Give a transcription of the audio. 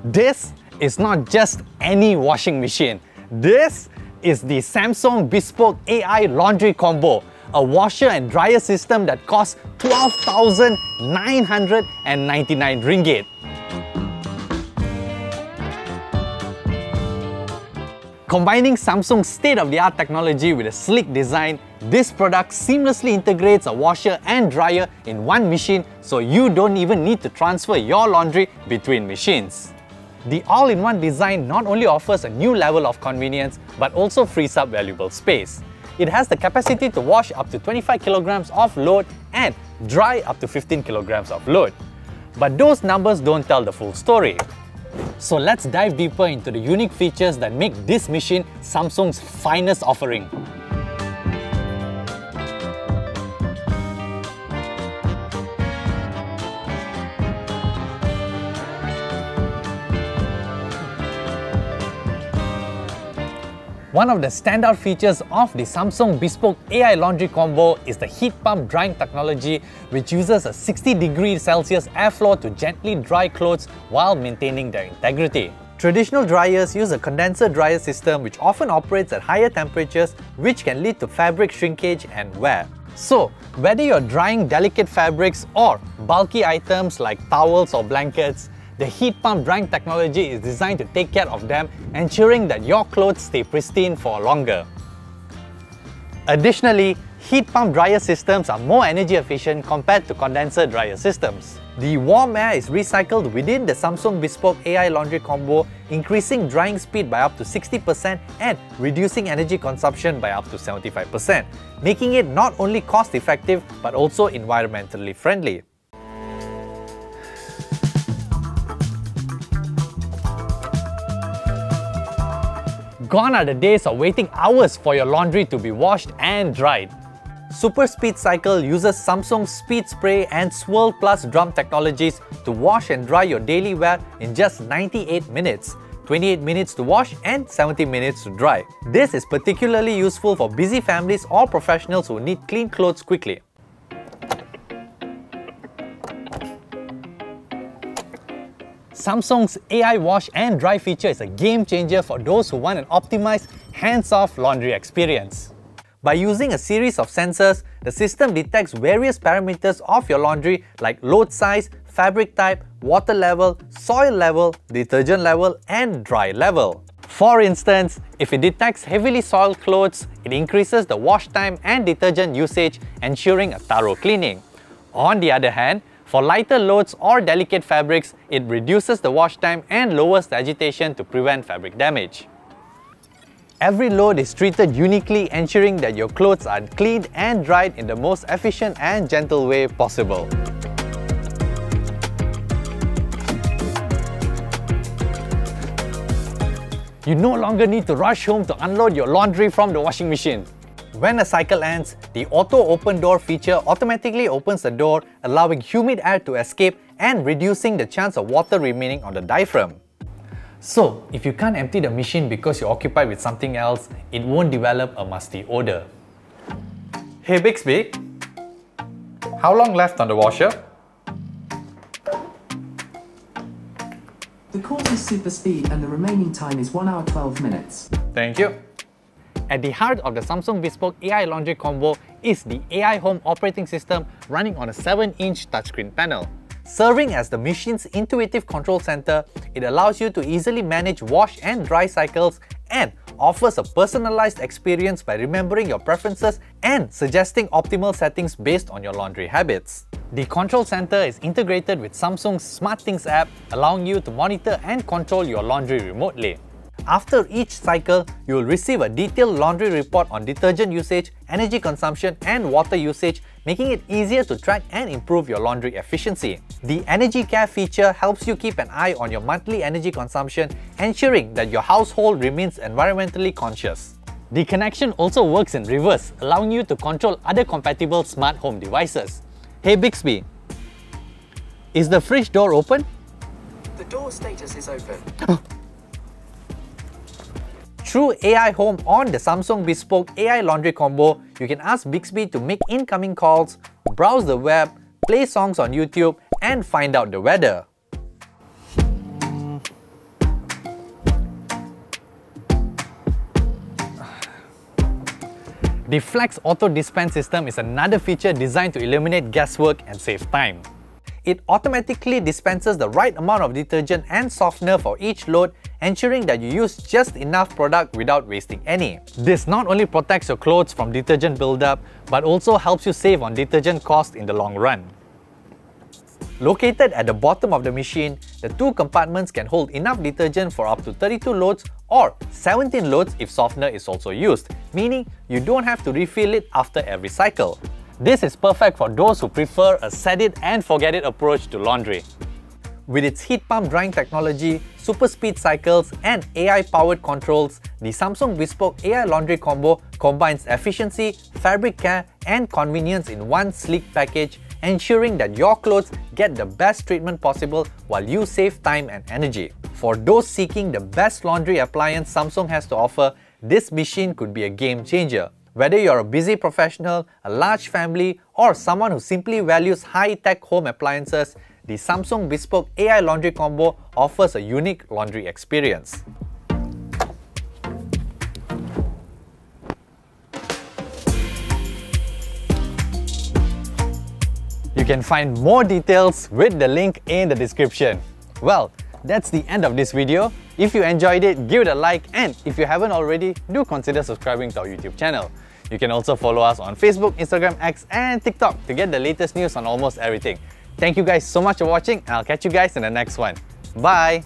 This is not just any washing machine. This is the Samsung Bespoke AI Laundry Combo, a washer and dryer system that costs 12,999 ringgit. Combining Samsung's state-of-the-art technology with a sleek design, this product seamlessly integrates a washer and dryer in one machine, so you don't even need to transfer your laundry between machines. The all-in-one design not only offers a new level of convenience, but also frees up valuable space. It has the capacity to wash up to 25 kilograms of load and dry up to 15 kilograms of load. But those numbers don't tell the full story. So let's dive deeper into the unique features that make this machine Samsung's finest offering. One of the standout features of the Samsung Bespoke AI Laundry Combo is the heat pump drying technology, which uses a 60° Celsius airflow to gently dry clothes while maintaining their integrity. Traditional dryers use a condenser dryer system which often operates at higher temperatures, which can lead to fabric shrinkage and wear. So, whether you're drying delicate fabrics or bulky items like towels or blankets, the heat pump drying technology is designed to take care of them, ensuring that your clothes stay pristine for longer. Additionally, heat pump dryer systems are more energy efficient compared to condenser dryer systems. The warm air is recycled within the Samsung Bespoke AI Laundry Combo, increasing drying speed by up to 60% and reducing energy consumption by up to 75%, making it not only cost-effective but also environmentally friendly. Gone are the days of waiting hours for your laundry to be washed and dried. Super Speed Cycle uses Samsung's Speed Spray and Swirl Plus drum technologies to wash and dry your daily wear in just 98 minutes, 28 minutes to wash and 70 minutes to dry. This is particularly useful for busy families or professionals who need clean clothes quickly. Samsung's AI Wash and Dry feature is a game changer for those who want an optimized, hands-off laundry experience. By using a series of sensors, the system detects various parameters of your laundry like load size, fabric type, water level, soil level, detergent level, and dry level. For instance, if it detects heavily soiled clothes, it increases the wash time and detergent usage, ensuring a thorough cleaning. On the other hand, for lighter loads or delicate fabrics, it reduces the wash time and lowers the agitation to prevent fabric damage. Every load is treated uniquely, ensuring that your clothes are cleaned and dried in the most efficient and gentle way possible. You no longer need to rush home to unload your laundry from the washing machine. When a cycle ends, the Auto Open Door feature automatically opens the door, allowing humid air to escape and reducing the chance of water remaining on the diaphragm. So, if you can't empty the machine because you're occupied with something else, it won't develop a musty odor. Hey Bixby, how long left on the washer? The course is super speed and the remaining time is 1 hour 12 minutes. Thank you. At the heart of the Samsung Bespoke AI Laundry Combo is the AI Home operating system running on a 7-inch touchscreen panel. Serving as the machine's intuitive control center, it allows you to easily manage wash and dry cycles and offers a personalized experience by remembering your preferences and suggesting optimal settings based on your laundry habits. The control center is integrated with Samsung's SmartThings app, allowing you to monitor and control your laundry remotely. After each cycle, you will receive a detailed laundry report on detergent usage, energy consumption, and water usage, making it easier to track and improve your laundry efficiency. The Energy Care feature helps you keep an eye on your monthly energy consumption, ensuring that your household remains environmentally conscious. The connection also works in reverse, allowing you to control other compatible smart home devices. Hey Bixby, is the fridge door open? The door status is open. Through AI Home on the Samsung Bespoke AI Laundry Combo, you can ask Bixby to make incoming calls, browse the web, play songs on YouTube, and find out the weather. The Flex Auto Dispense system is another feature designed to eliminate guesswork and save time. It automatically dispenses the right amount of detergent and softener for each load, ensuring that you use just enough product without wasting any. This not only protects your clothes from detergent buildup, but also helps you save on detergent cost in the long run. Located at the bottom of the machine, the two compartments can hold enough detergent for up to 32 loads or 17 loads if softener is also used, meaning you don't have to refill it after every cycle. This is perfect for those who prefer a set it and forget it approach to laundry. With its heat pump drying technology, super speed cycles, and AI-powered controls, the Samsung Bespoke AI Laundry Combo combines efficiency, fabric care, and convenience in one sleek package, ensuring that your clothes get the best treatment possible while you save time and energy. For those seeking the best laundry appliance Samsung has to offer, this machine could be a game changer. Whether you're a busy professional, a large family, or someone who simply values high-tech home appliances, the Samsung Bespoke AI Laundry Combo offers a unique laundry experience. You can find more details with the link in the description. Well, that's the end of this video. If you enjoyed it, give it a like, and if you haven't already, do consider subscribing to our YouTube channel. You can also follow us on Facebook, Instagram, X, and TikTok to get the latest news on almost everything. Thank you guys so much for watching, and I'll catch you guys in the next one. Bye!